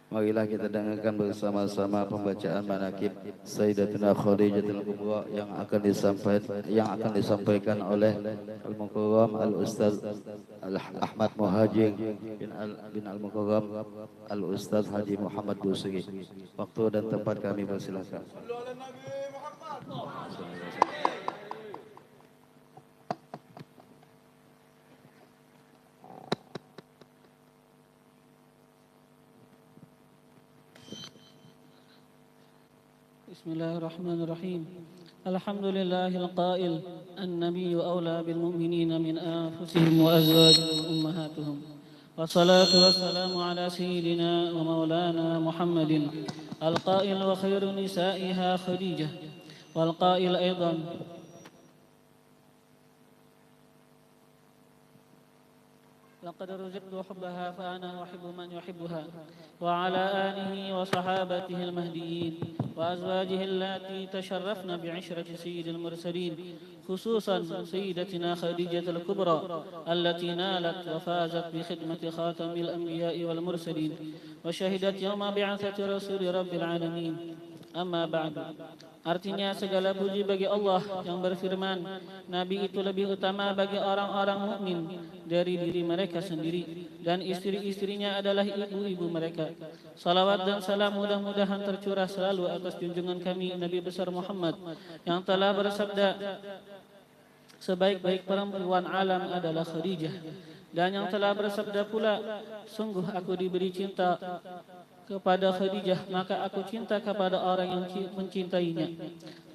Marilah kita dengarkan bersama-sama pembacaan manaqib Sayyidatina Khadijatul Kubra yang akan disampaikan oleh Al-Mukarram Al-Ustaz Ahmad Muhajir bin Al-Mukarram Al-Ustaz Haji Muhammad Busri. Waktu dan tempat kami persilakan. بسم الله الرحمن الرحيم. الحمد لله القائل النبي أولى بالمؤمنين من أنفسهم وأزواجهم أمهاتهم والصلاة والسلام على سيدنا ومولانا محمد القائل وخير نسائها خديجة والقائل أيضا لقد رزقت حبها فأنا أحب من يحبها وعلى آله وصحابته المهديين وأزواجه اللاتي تشرفن بعشرة سيد المرسلين خصوصا سيدتنا خديجة الكبرى التي نالت وفازت بخدمة خاتم الأنبياء والمرسلين وشهدت يوم بعثة رسول رب العالمين. Amma ba'du. Artinya segala puji bagi Allah yang berfirman, Nabi itu lebih utama bagi orang-orang mukmin dari diri mereka sendiri, dan istri-istrinya adalah ibu-ibu mereka. Salawat dan salam mudah-mudahan tercurah selalu atas junjungan kami Nabi besar Muhammad yang telah bersabda, sebaik-baik perempuan alam adalah Khadijah, dan yang telah bersabda pula, sungguh aku diberi cinta kepada Khadijah, maka aku cinta kepada orang yang mencintainya,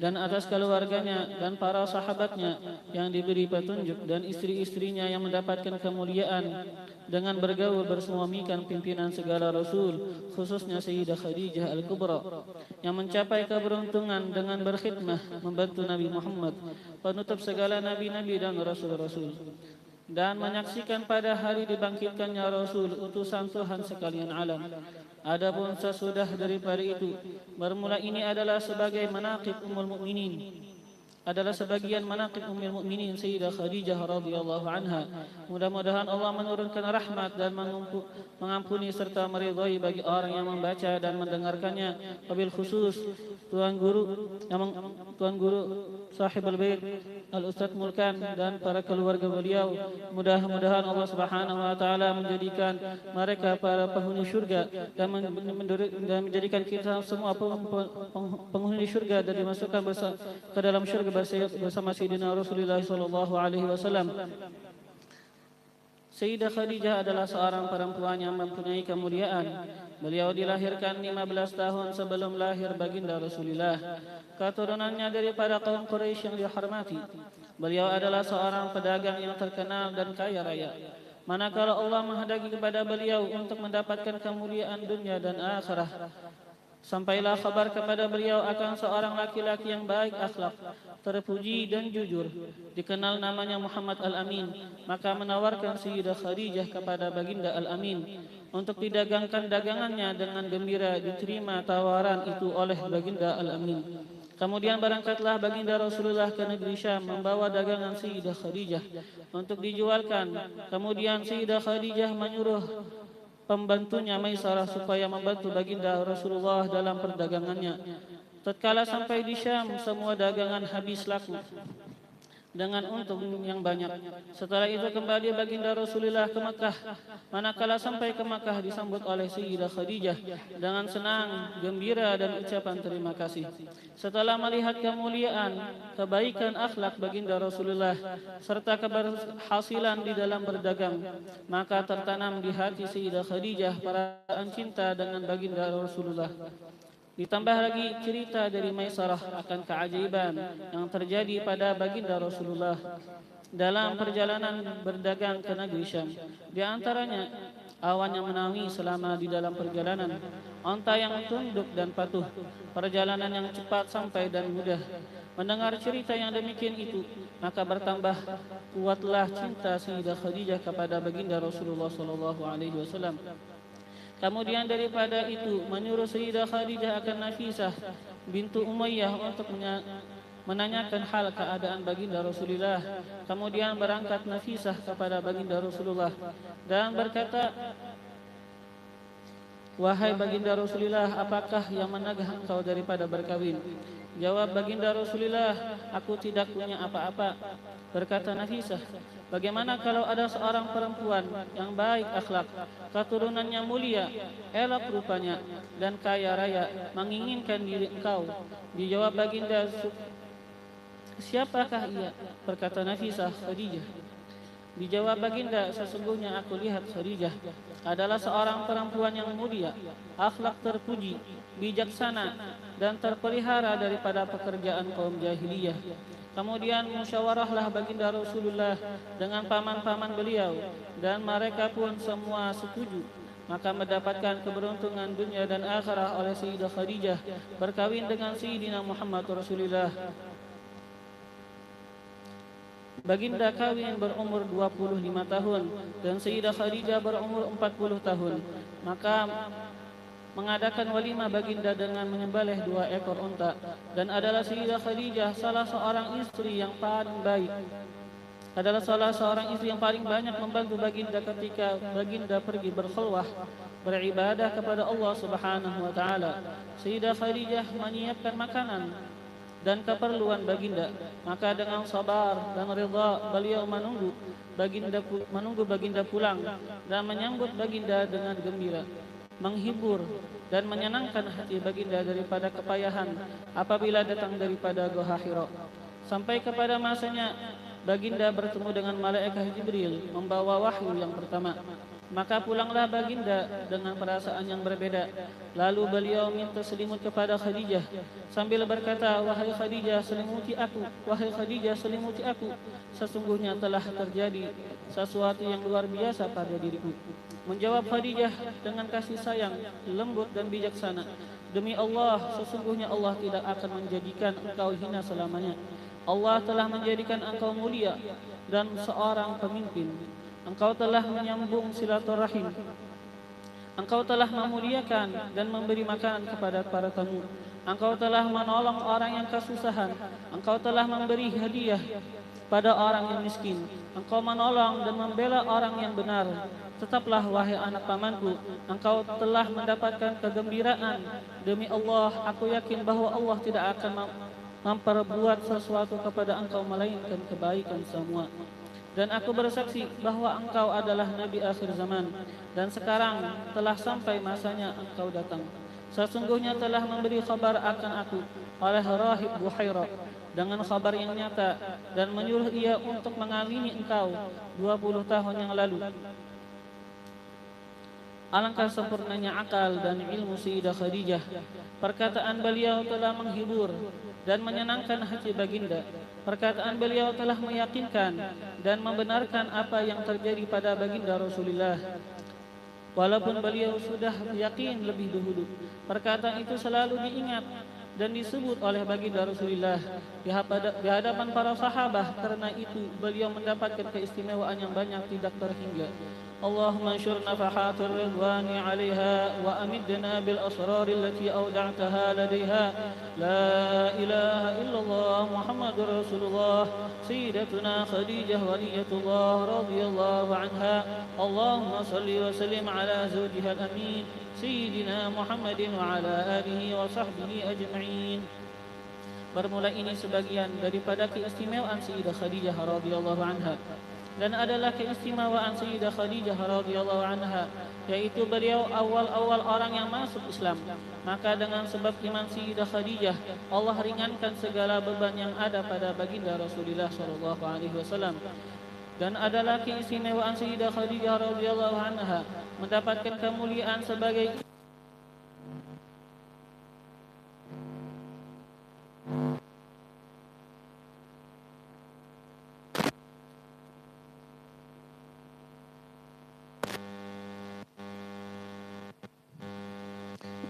dan atas keluarganya dan para sahabatnya yang diberi petunjuk, dan istri-istrinya yang mendapatkan kemuliaan dengan bergaul bersuamikan pimpinan segala rasul, khususnya Sayyidah Khadijah Al-Kubra yang mencapai keberuntungan dengan berkhidmah membantu Nabi Muhammad, penutup segala nabi-nabi dan rasul-rasul, dan menyaksikan pada hari dibangkitkannya Rasul utusan Tuhan sekalian alam. Adapun sesudah daripada itu, bermula ini adalah sebagai manaqib Ummul Mukminin, adalah sebagian manaqib Ummul Mukminin Sayyidah Khadijah radhiyallahu anha. Mudah-mudahan Allah menurunkan rahmat dan mengampuni serta meridhai bagi orang yang membaca dan mendengarkannya, wabil khusus Tuan Guru Sahibul Bait Al-Ustaz Mulkan dan para keluarga beliau. Mudah-mudahan Allah Subhanahu wa taala menjadikan mereka para penghuni syurga dan menjadikan kita semua penghuni syurga dan dimasukkan ke dalam syurga bersama Sayyidina Rasulullah sallallahu alaihi wasallam. Sayyidah Khadijah adalah seorang perempuan yang mempunyai kemuliaan. Beliau dilahirkan 15 tahun sebelum lahir baginda Rasulullah. Keturunannya daripada kaum Quraisy yang dihormati. Beliau adalah seorang pedagang yang terkenal dan kaya raya. Manakala Allah menghendaki kepada beliau untuk mendapatkan kemuliaan dunia dan akhirat, sampailah kabar kepada beliau akan seorang laki-laki yang baik akhlak, terpuji dan jujur, dikenal namanya Muhammad Al-Amin. Maka menawarkan Sayyidah Khadijah kepada baginda Al-Amin untuk didagangkan dagangannya. Dengan gembira diterima tawaran itu oleh baginda Al-Amin. Kemudian berangkatlah baginda Rasulullah ke negeri Syam membawa dagangan Sayyidah Khadijah untuk dijualkan. Kemudian Sayyidah Khadijah menyuruh pembantunya Maisarah supaya membantu baginda Rasulullah dalam perdagangannya. Tatkala sampai di Syam, semua dagangan habis laku dengan untung yang banyak. Setelah itu kembali baginda Rasulullah ke Makkah. Manakala sampai ke Makkah disambut oleh Sayyidah Khadijah dengan senang, gembira dan ucapan terima kasih. Setelah melihat kemuliaan, kebaikan akhlak baginda Rasulullah serta keberhasilan di dalam berdagang, maka tertanam di hati Sayyidah Khadijah perasaan cinta dengan baginda Rasulullah. Ditambah lagi cerita dari Maisarah akan keajaiban yang terjadi pada baginda Rasulullah dalam perjalanan berdagang ke negeri Syam. Di antaranya awan yang menaungi selama di dalam perjalanan, onta yang tunduk dan patuh, perjalanan yang cepat sampai dan mudah. Mendengar cerita yang demikian itu, maka bertambah kuatlah cinta Sayyidah Khadijah kepada baginda Rasulullah sallallahu alaihi wasallam. Kemudian daripada itu menyuruh Sayyidah Khadijah akan Nafisah bintu Umayyah untuk menanyakan hal keadaan baginda Rasulullah. Kemudian berangkat Nafisah kepada baginda Rasulullah dan berkata, Wahai baginda Rasulullah, apakah yang menegah engkau daripada berkawin? Jawab baginda Rasulullah, aku tidak punya apa-apa. Berkata Nafisah, bagaimana kalau ada seorang perempuan yang baik akhlak, keturunannya mulia, elok rupanya, dan kaya raya, menginginkan diri engkau? Dijawab baginda, siapakah ia? Berkata Nafisah, Khadijah. Dijawab baginda, sesungguhnya aku lihat Khadijah adalah seorang perempuan yang mulia, akhlak terpuji, bijaksana, dan terpelihara daripada pekerjaan kaum jahiliyah. Kemudian musyawarahlah baginda Rasulullah dengan paman-paman beliau, dan mereka pun semua setuju. Maka mendapatkan keberuntungan dunia dan akhirah oleh Sayyidah Khadijah berkawin dengan Sayyidina Muhammad Rasulullah. Baginda kawin berumur 25 tahun dan Sayyidah Khadijah berumur 40 tahun. Maka mengadakan walimah baginda dengan menyembelih 2 ekor unta, dan adalah Sayyidah Khadijah salah seorang istri yang paling baik. Adalah salah seorang istri yang paling banyak membantu baginda ketika baginda pergi berkhulwah beribadah kepada Allah Subhanahu wa taala. Sayyidah Khadijah menyiapkan makanan dan keperluan baginda, maka dengan sabar dan ridha beliau menunggu baginda pulang dan menyambut baginda dengan gembira, menghibur dan menyenangkan hati baginda daripada kepayahan apabila datang daripada Gua Hira. Sampai kepada masanya baginda bertemu dengan malaikat Jibril membawa wahyu yang pertama. Maka pulanglah baginda dengan perasaan yang berbeda. Lalu beliau minta selimut kepada Khadijah sambil berkata, wahai Khadijah, selimuti aku. Wahai Khadijah, selimuti aku. Sesungguhnya telah terjadi sesuatu yang luar biasa pada diriku. Menjawab Khadijah dengan kasih sayang, lembut dan bijaksana, demi Allah, sesungguhnya Allah tidak akan menjadikan engkau hina selamanya. Allah telah menjadikan engkau mulia dan seorang pemimpin. Engkau telah menyambung silaturahim. Engkau telah memuliakan dan memberi makanan kepada para tamu. Engkau telah menolong orang yang kesusahan. Engkau telah memberi hadiah pada orang yang miskin. Engkau menolong dan membela orang yang benar. Tetaplah wahai anak pamanku, engkau telah mendapatkan kegembiraan. Demi Allah, aku yakin bahwa Allah tidak akan memperbuat sesuatu kepada engkau melainkan kebaikan semua. Dan aku bersaksi bahwa engkau adalah Nabi akhir zaman, dan sekarang telah sampai masanya engkau datang. Sesungguhnya telah memberi kabar akan aku oleh Rahib Buhairah dengan kabar yang nyata, dan menyuruh ia untuk mengawini engkau 20 tahun yang lalu. Alangkah sempurnanya akal dan ilmu Sayyidah Khadijah. Perkataan beliau telah menghibur dan menyenangkan hati baginda. Perkataan beliau telah meyakinkan dan membenarkan apa yang terjadi pada baginda Rasulullah. Walaupun beliau sudah yakin lebih dahulu, perkataan itu selalu diingat dan disebut oleh baginda Rasulullah di hadapan para sahabat. Karena itu beliau mendapatkan keistimewaan yang banyak tidak terhingga. اللهم انشر نفحات الرضوان عليها وأمدنا بالأسرار التي أودعتها لديها. لا إله إلا الله محمد رسول الله. سيدتنا خديجة ولية الله رضي الله عنها. اللهم صل وسلم على زوجها الأمين سيدنا محمد وعلى آله وصحبه أجمعين. Bermula ini sebagian daripada keistimewaan Sayyidah Khadijah radhiyallahu anha, dan adalah keistimewaan Sayyidah Khadijah radhiyallahu anha, yaitu beliau awal-awal orang yang masuk Islam. Maka dengan sebab iman Sayyidah Khadijah, Allah ringankan segala beban yang ada pada baginda Rasulullah sallallahu alaihi wasallam. Dan adalah keistimewaan Sayyidah Khadijah radhiyallahu anha mendapatkan kemuliaan sebagai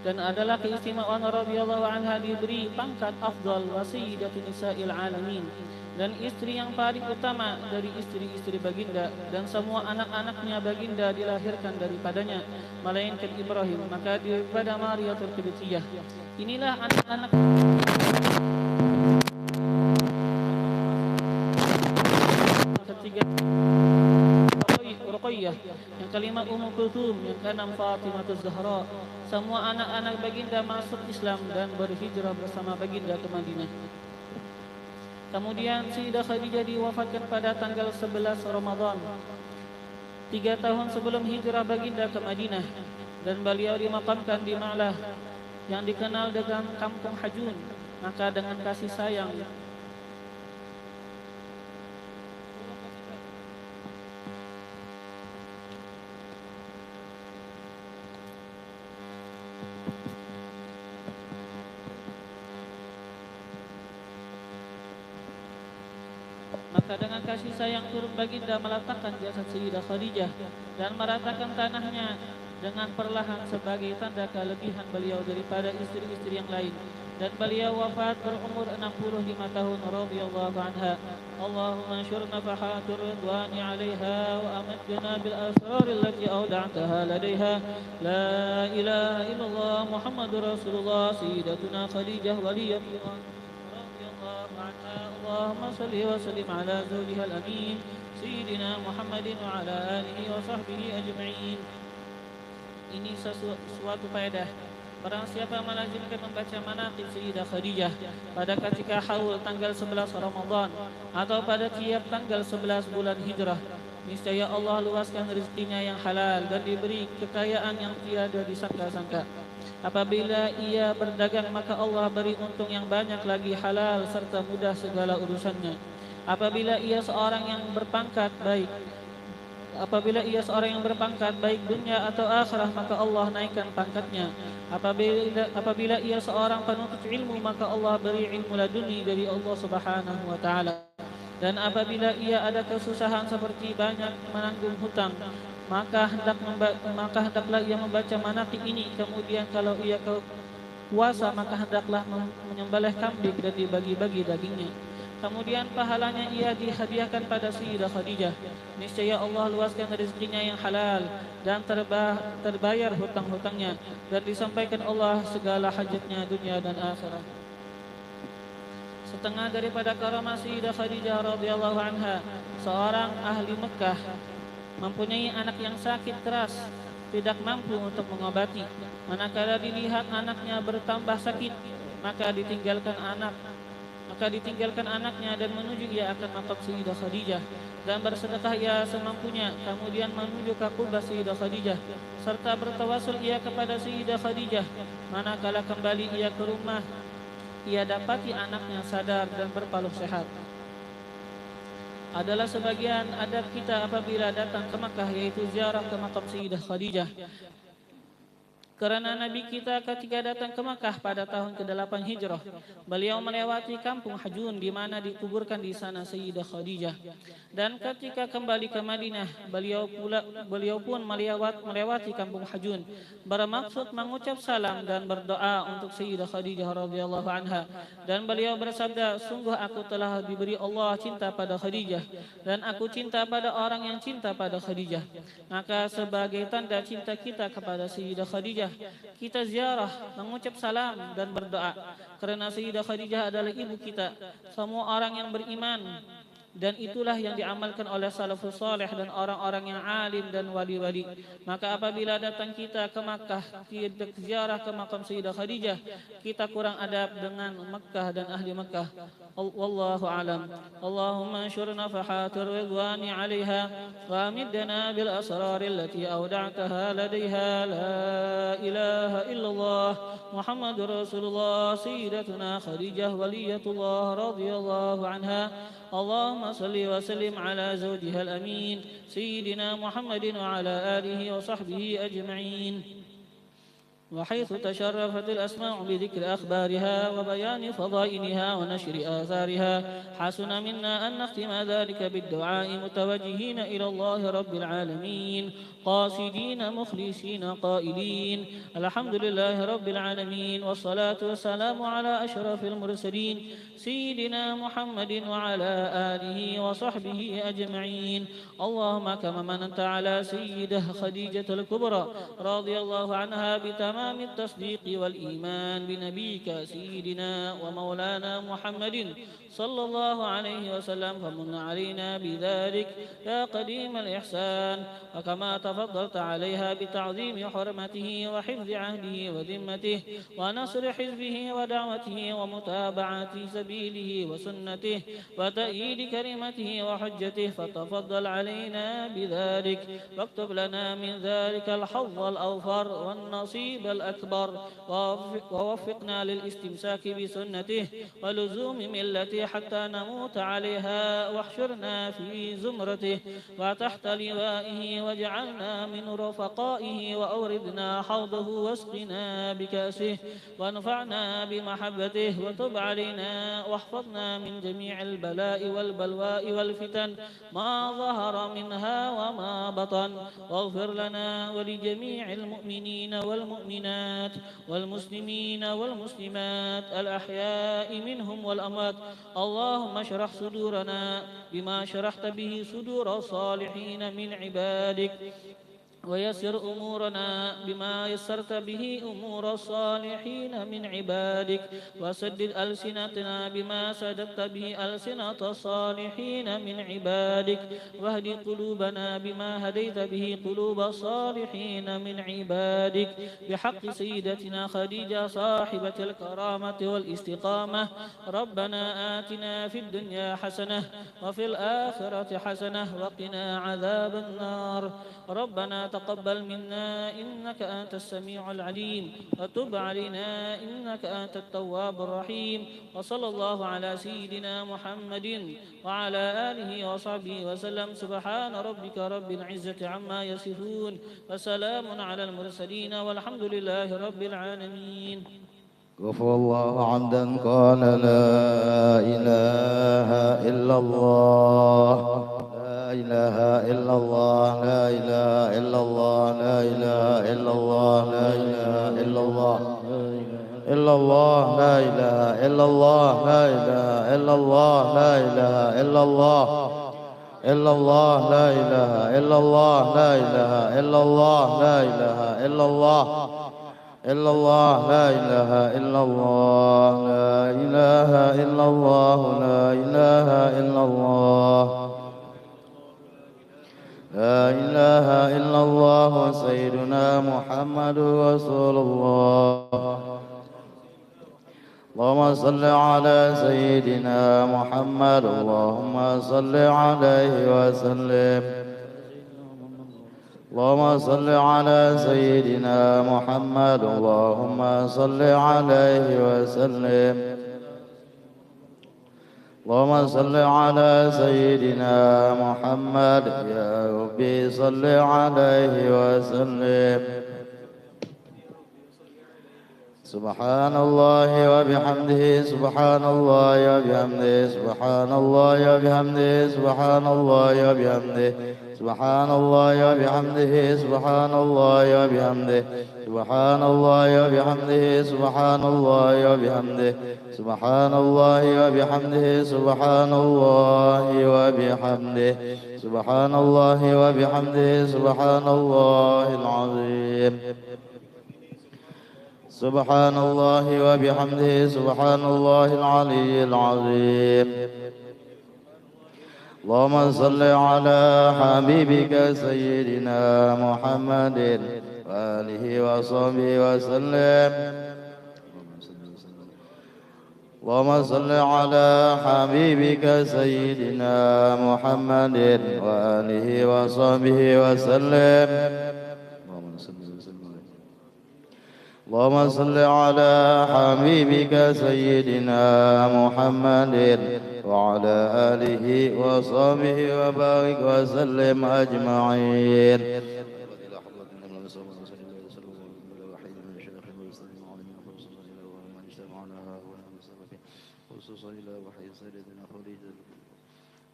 dan adalah keistimewaan radhiyallahu anha diberi pangkat afdal wa sayyidatu nisa'il alamin, dan istri yang paling utama dari istri-istri baginda, dan semua anak-anaknya baginda dilahirkan daripadanya melainkan Ibrahim, maka daripada Mariyatul Qibtiyah. Inilah anak-anak ketiga Ruqayyah, yang kelima Ummu Kulthum, yang keenam Fatimah Zahra. Semua anak-anak baginda masuk Islam dan berhijrah bersama baginda ke Madinah. Kemudian Sayyidah Khadijah diwafatkan pada tanggal 11 Ramadan 3 tahun sebelum hijrah baginda ke Madinah, dan beliau dimakamkan di Ma'lah yang dikenal dengan Kampung Hajun. Maka dengan kasih sayang turut baginda meletakkan jasad Sayyidah Khadijah dan meratakan tanahnya dengan perlahan sebagai tanda kelebihan beliau daripada istri-istri yang lain. Dan beliau wafat berumur 65 tahun radhiyallahu anha. Allahumma anshur nafahatur ridwani 'alaiha wa amatna bil asrar allati awda'taha ladaiha. La ilaha illallah Muhammadur Rasulullah sayyidatuna Khadijah waliyatullah radhiyallahu anha. Allahumma salli wa sallim ala zawjiha al-amin sayyidina Muhammadin wa ala alihi wa sahbihi ajma'in. Ini suatu faedah. Barang siapa melazimkan membaca manaqib Sayyidah Khadijah pada ketika haul tanggal 11 Ramadan atau pada tiap tanggal 11 bulan Hijrah, niscaya Allah luaskan rezekinya yang halal dan diberi kekayaan yang tiada disangka-sangka. Apabila ia berdagang, maka Allah beri untung yang banyak lagi halal serta mudah segala urusannya. Apabila ia seorang yang berpangkat baik dunia atau akhirah, maka Allah naikkan pangkatnya. Apabila ia seorang penuntut ilmu, maka Allah beri ilmu laduni dari Allah Subhanahu wa taala. Dan apabila ia ada kesusahan seperti banyak menanggung hutang, maka hendaklah ia membaca manaqib ini. Kemudian kalau ia puasa, maka hendaklah menyembelih kambing dan dibagi-bagi dagingnya. Kemudian pahalanya ia dihadiahkan pada Sayyidah Khadijah. Niscaya Allah luaskan rezekinya yang halal dan terbayar hutang-hutangnya, dan disampaikan Allah segala hajatnya dunia dan akhirat. Setengah daripada karamah Sayyidah Khadijah radhiyallahu anha, seorang ahli Mekah mempunyai anak yang sakit keras, tidak mampu untuk mengobati. Manakala dilihat anaknya bertambah sakit, maka ditinggalkan anaknya dan menuju ia akan makam Sayyidah Khadijah dan bersedekah ia semampunya. Kemudian menuju ke kubah Sayyidah Khadijah serta bertawasul ia kepada Sayyidah Khadijah. Manakala kembali ia ke rumah, ia dapati anaknya sadar dan berpaluh sehat. Adalah sebagian adab kita apabila datang ke Makkah, yaitu ziarah ke makam Sayyidah Khadijah. Karena Nabi kita ketika datang ke Makkah pada tahun ke-8 Hijrah, beliau melewati kampung Hajun di mana dikuburkan di sana Sayyidah Khadijah. Dan ketika kembali ke Madinah, beliau pun melewati kampung Hajun bermaksud mengucap salam dan berdoa untuk Sayyidah Khadijah radhiyallahu anha. Dan beliau bersabda, sungguh aku telah diberi Allah cinta pada Khadijah dan aku cinta pada orang yang cinta pada Khadijah. Maka sebagai tanda cinta kita kepada Sayyidah Khadijah, kita ziarah, mengucap salam dan berdoa. Karena Sayyidah Khadijah adalah ibu kita, semua orang yang beriman, dan itulah yang diamalkan oleh salafus saleh dan orang-orang yang alim dan wali-wali. Maka apabila datang kita ke Makkah, kita ziarah ke makam Sayyidah Khadijah, kita kurang adab dengan Makkah dan ahli Makkah. Wallahu alam. Allahumma anshur nafahatir ridwani 'alaiha wa amidna bil asrar allati awda'taha ladaiha. La ilaha illallah Muhammadur Rasulullah sayyidatuna Khadijah waliyatullah radhiyallahu anha. Allahumma salli wa sallim ala zawjiha al-amin sayyidina Muhammadin wa ala alihi wa sahbihi ajma'in. وحيث تشرفت الأسماع بذكر أخبارها وبيان فضائلها ونشر آثارها، حسن منا أن نختم ذلك بالدعاء متوجهين إلى الله رب العالمين. قاصدين مخلصين قائلين الحمد لله رب العالمين، والصلاة والسلام على أشرف المرسلين سيدنا محمد وعلى آله وصحبه أجمعين. اللهم كما مننت على سيدة خديجة الكبرى رضي الله عنها بتمام التصديق والإيمان بنبيك سيدنا ومولانا محمد صلى الله عليه وسلم، فمن علينا بذلك يا قديم الإحسان، وكما تفضلت عليها بتعظيم حرمته وحفظ عهده وذمته ونصر حزبه ودعوته ومتابعة سبيله وسنته وتأييد كلمته وحجته، فتفضل علينا بذلك، واكتب لنا من ذلك الحظ الأوفر والنصيب الأكبر، ووفقنا للاستمساك بسنته ولزوم ملته حتى نموت عليها، واحشرنا في زمرته وتحت لوائه، واجعلنا من رفقائه، وأوردنا حوضه واسقنا بكأسه، وانفعنا بمحبته، وتب علينا واحفظنا من جميع البلاء والبلواء والفتن ما ظهر منها وما بطن، واغفر لنا ولجميع المؤمنين والمؤمنات والمسلمين والمسلمات الأحياء منهم والأموات. اللهم اشرح صدورنا بما شرحت به صدور الصالحين من عبادك، ويسر أمورنا بما يسرت به أمور الصالحين من عبادك، وسدد ألسنتنا بما سددت به ألسنة الصالحين من عبادك، واهد قلوبنا بما هديت به قلوب الصالحين من عبادك، بحق سيدتنا خديجة صاحبة الكرامة والاستقامة. ربنا آتنا في الدنيا حسنة وفي الآخرة حسنة وقنا عذاب النار. ربنا تقبل منا إنك أنت السميع العليم، وتب علينا إنك أنت التواب الرحيم. وصلى الله على سيدنا محمد وعلى آله وصحبه وسلم. سبحان ربك رب العزة عما يصفون، وسلام على المرسلين، والحمد لله رب العالمين. غفر الله عمدا قال لا إله إلا الله، لا إله إلا الله، لا إله إلا الله، لا إله إلا الله، لا إله إلا الله، إلا الله، لا إله إلا الله، لا إله إلا الله، لا إله إلا الله، إلا الله، لا إله إلا الله، لا إله إلا الله، لا إله إلا الله، إلا الله، لا إله إلا الله، لا إله إلا الله، لا إله إلا الله، لا إله إلا الله. سيدنا محمد رسول الله. اللهم صل على سيدنا محمد، اللهم صل عليه وسلم. اللهم صل على سيدنا محمد، اللهم صل عليه وسلم. اللهم صل على سيدنا محمد، يا ربي صل عليه وسلم. سبحان الله وبحمده، سبحان الله وبحمده، سبحان الله وبحمده، سبحان الله وبحمده، سبحان الله وبحمده، سبحان الله وبحمده، سبحان الله وبحمده، سبحان الله وبحمده، سبحان الله وبحمده، سبحان الله وبحمده، سبحان الله وبحمده، سبحان الله العظيم. سبحان الله وبحمده، سبحان الله العلي العظيم. اللهم صل على حبيبك سيدنا محمد وآله وصحبه وسلم. اللهم صل على حبيبك سيدنا محمد وآله وصحبه وسلم. اللهم صل على حبيبك سيدنا محمد وعلى آله وصحبه وبارك وسلم أجمعين.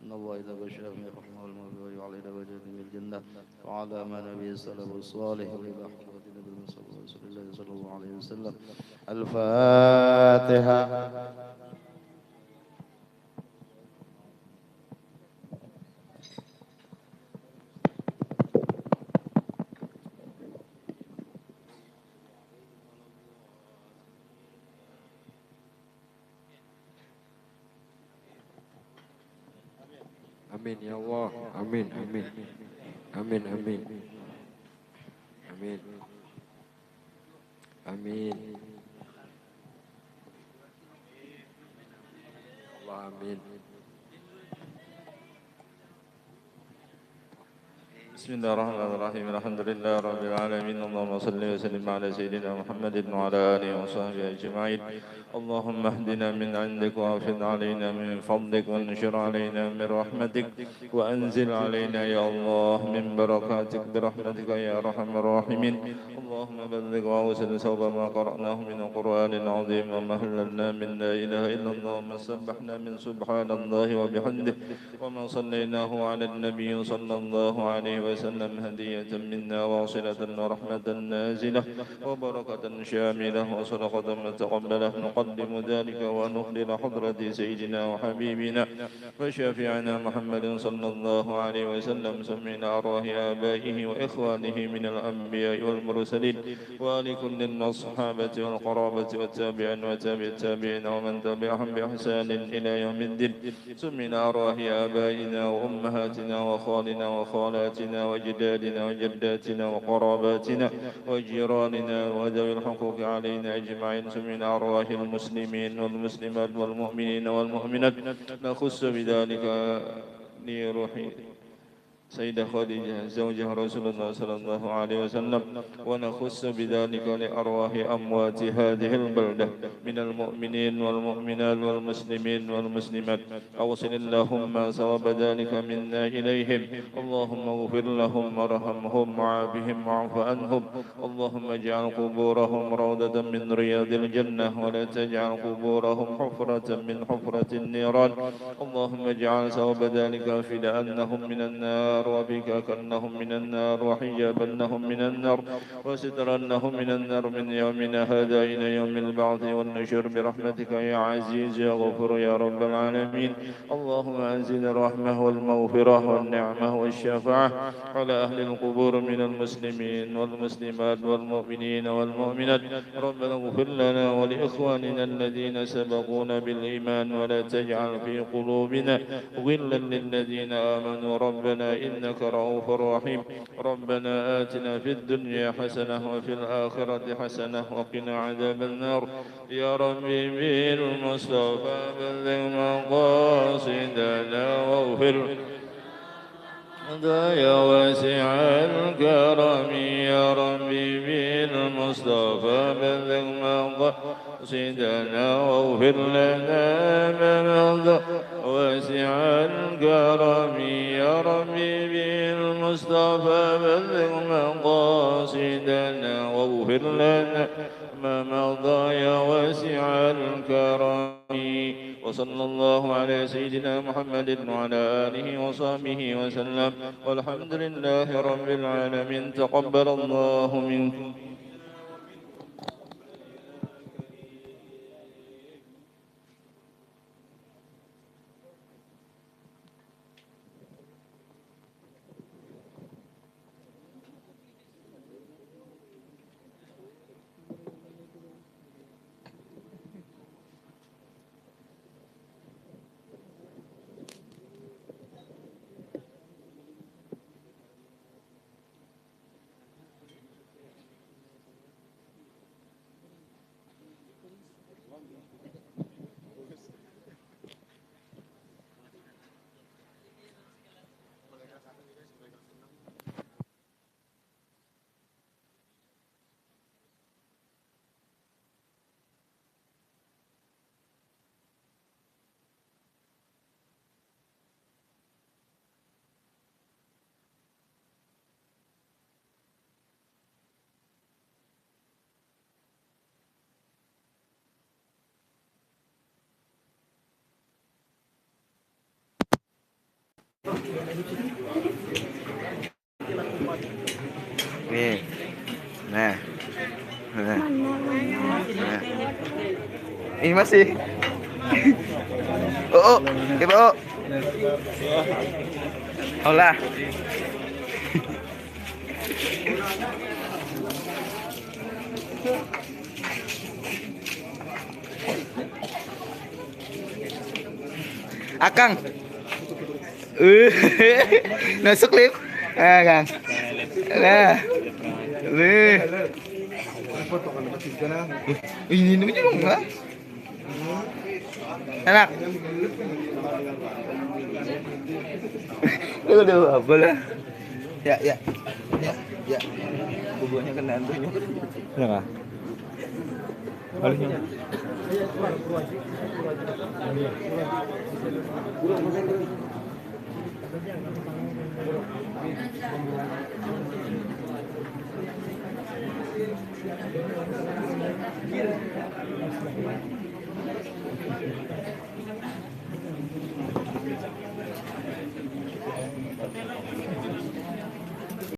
إن الله إذا بشر من رحمه المغفرة وعلى إلى وجهه من الجنة وعلى ما نبي السلف الصالح وإلى حضرة النبي صلى الله عليه وسلم. الفاتحة. Amin ya Allah. Amin, amin. Amin, amin. Amin. Amin. Allah amin. بسم الله الرحمن الرحيم الحمد لله رب العالمين اللهم صل وسلم على سيدنا محمد وعلى آله وصحبه أجمعين اللهم اهدنا من عندك وافض علينا من فضلك وانشر علينا من رحمتك وأنزل علينا يا الله من بركاتك برحمتك يا أرحم الراحمين اللهم بلغ وأوصل سوف ما قرأناه من القرآن العظيم وما هللنا من لا إله إلا الله وما سبحنا من سبحان الله وبحمده وما صليناه على النبي صلى الله عليه وسلم هدية منا واصلة ورحمة نازلة وبركة شاملة وصدقة متقبلة نقدم ذلك ونخلل حضرة سيدنا وحبيبنا وشافعنا محمد صلى الله عليه وسلم سمعنا أرواح آبائه وإخوانه من الأنبياء والمرسلين وآل كل من الصحابة والقرابة والتابعين وتابع التابعين ومن تبعهم بإحسان إلى يوم الدين سمعنا أرواح آبائنا وأمهاتنا وخالنا وخالاتنا وجدادنا وجداتنا وقراباتنا وجيراننا وذوي الحقوق علينا أجمعين سمعنا أرواح المسلمين والمسلمات والمؤمنين والمؤمنات نخص بذلك لروح سيدة خديجة زوجها رسول الله صلى الله عليه وسلم ونخص بذلك لأرواح أموات هذه البلدة من المؤمنين والمؤمنات والمسلمين والمسلمات أوصل اللهم ثواب ذلك منا إليهم اللهم اغفر لهم وارحمهم وعافهم واعف عنهم اللهم اجعل قبورهم روضة من رياض الجنة ولا تجعل قبورهم حفرة من حفرة النيران اللهم اجعل ثواب ذلك فداء من النار وبك كأنهم من النار وحجابا لهم من النار وسترا لهم من النار من يومنا هذا إلى يوم البعث والنشر برحمتك يا عزيز يا غفور يا رب العالمين اللهم أنزل الرحمة والمغفرة والنعمة والشفاعة على أهل القبور من المسلمين والمسلمات والمؤمنين والمؤمنات ربنا اغفر لنا ولإخواننا الذين سبقونا بالإيمان ولا تجعل في قلوبنا غلا للذين آمنوا ربنا إنك رؤوف رحيم ربنا آتنا في الدنيا حسنة وفي الآخرة حسنة وقنا عذاب النار يا ربي بالمصطفى بلغ مقاصدنا واغفر يا واسع الكرم يا ربي بالمصطفى بلغ مقاصدنا واغفر لنا ما مضى واسع الكرم يا ربي بالمصطفى بلغ مقاصدنا واغفر لنا ما مضى يا واسع الكرم وصلى الله على سيدنا محمد وعلى آله وصحبه وسلم والحمد لله رب العالمين تقبل الله منكم Nih. Nah. Nah. Nah. Ini masih. Oh, ibu. Hola. Akang. Masuk lip. Ah, Kang. Nah. Ini namanya dong, enggak? Enak. Aduh, apa lah? Ya. Bubuhnya kena antunya. Ya enggak? Baliknya.